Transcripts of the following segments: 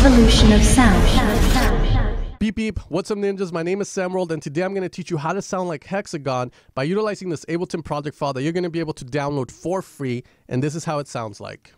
evolution of sound. Beep beep, what's up ninjas? My name is Samworld and today I'm going to teach you how to sound like Hexagon by utilizing this Ableton project file that you're going to be able to download for free, and this is how it sounds like.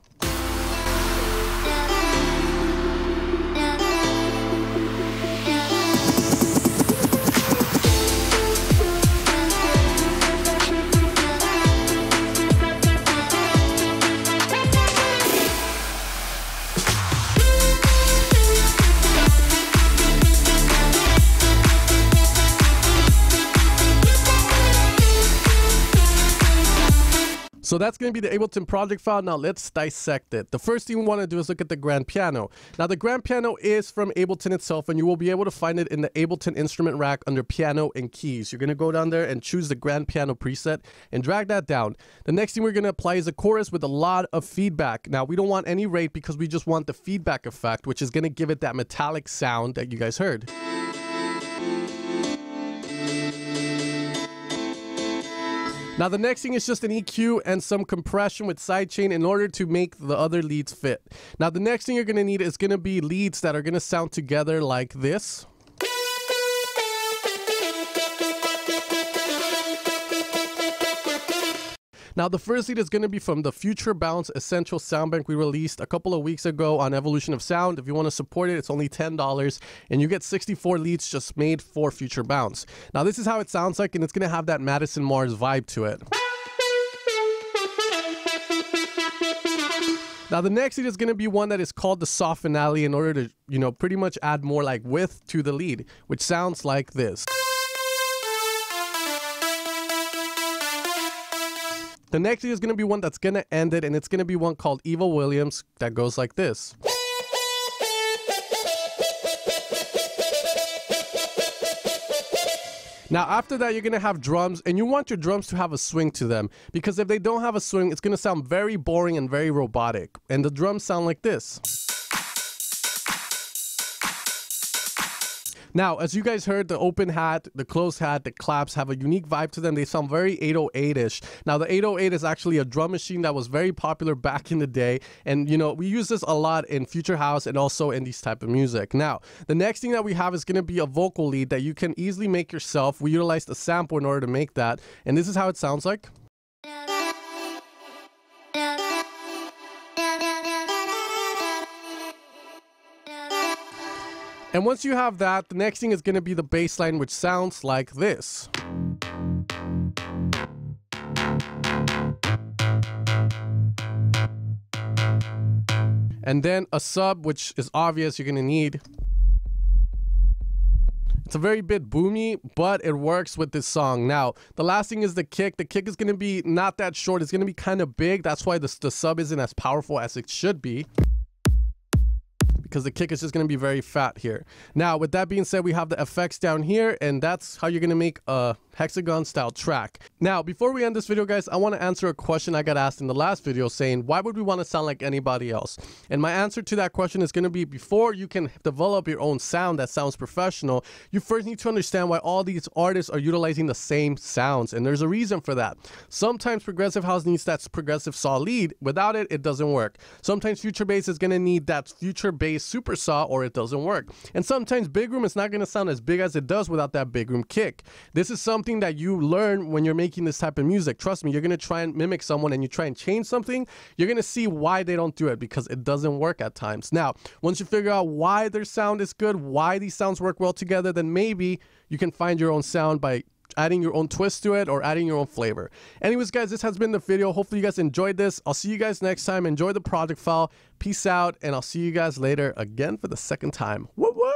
So that's going to be the Ableton project file. Now let's dissect it. The first thing we want to do is look at the grand piano. Now the grand piano is from Ableton itself, and you will be able to find it in the Ableton instrument rack under piano and keys. You're going to go down there and choose the grand piano preset and drag that down. The next thing we're going to apply is a chorus with a lot of feedback. Now we don't want any rate because we just want the feedback effect, which is going to give it that metallic sound that you guys heard. Now the next thing is just an EQ and some compression with sidechain in order to make the other leads fit. Now the next thing you're going to need is going to be leads that are going to sound together like this. Now the first lead is going to be from the Future Bounce Essential Sound Bank we released a couple of weeks ago on Evolution of Sound. If you want to support it, it's only $10 and you get 64 leads just made for Future Bounce. Now this is how it sounds like, and it's going to have that Madison Mars vibe to it. Now the next lead is going to be one that is called the Soft Finale in order to, pretty much add more like width to the lead, which sounds like this. The next is going to be one that's going to end it, and it's going to be one called Eva Williams that goes like this. Now after that, you're going to have drums, and you want your drums to have a swing to them, because if they don't have a swing, it's going to sound very boring and very robotic. And the drums sound like this. Now, as you guys heard, the open hat, the closed hat, the claps have a unique vibe to them. They sound very 808-ish. Now, the 808 is actually a drum machine that was very popular back in the day. And, we use this a lot in future house and also in these type of music. Now, the next thing that we have is going to be a vocal lead that you can easily make yourself. We utilized a sample in order to make that. And this is how it sounds like. And once you have that, the next thing is going to be the bass line, which sounds like this. And then a sub, which is obvious you're going to need. It's a very bit boomy, but it works with this song. Now, the last thing is the kick. The kick is going to be not that short. It's going to be kind of big. That's why the sub isn't as powerful as it should be, because the kick is just going to be very fat here. Now, with that being said, we have the effects down here, and that's how you're going to make a Hexagon style track. Now, before we end this video, guys, I want to answer a question I got asked in the last video saying, why would we want to sound like anybody else? And my answer to that question is going to be, before you can develop your own sound that sounds professional, you first need to understand why all these artists are utilizing the same sounds. And there's a reason for that. Sometimes progressive house needs that progressive saw lead. Without it, it doesn't work. Sometimes future bass is going to need that future bass super saw, or it doesn't work. And sometimes big room is not going to sound as big as it does without that big room kick. This is something that you learn when you're making this type of music. Trust me, you're going to try and mimic someone and you try and change something, you're going to see why they don't do it, because it doesn't work at times. Now, once you figure out why their sound is good, why these sounds work well together, then maybe you can find your own sound by adding your own twist to it or adding your own flavor. Anyways, guys, this has been the video. Hopefully you guys enjoyed this. I'll see you guys next time. Enjoy the project file. Peace out, and I'll see you guys later again for the second time. Woo woo!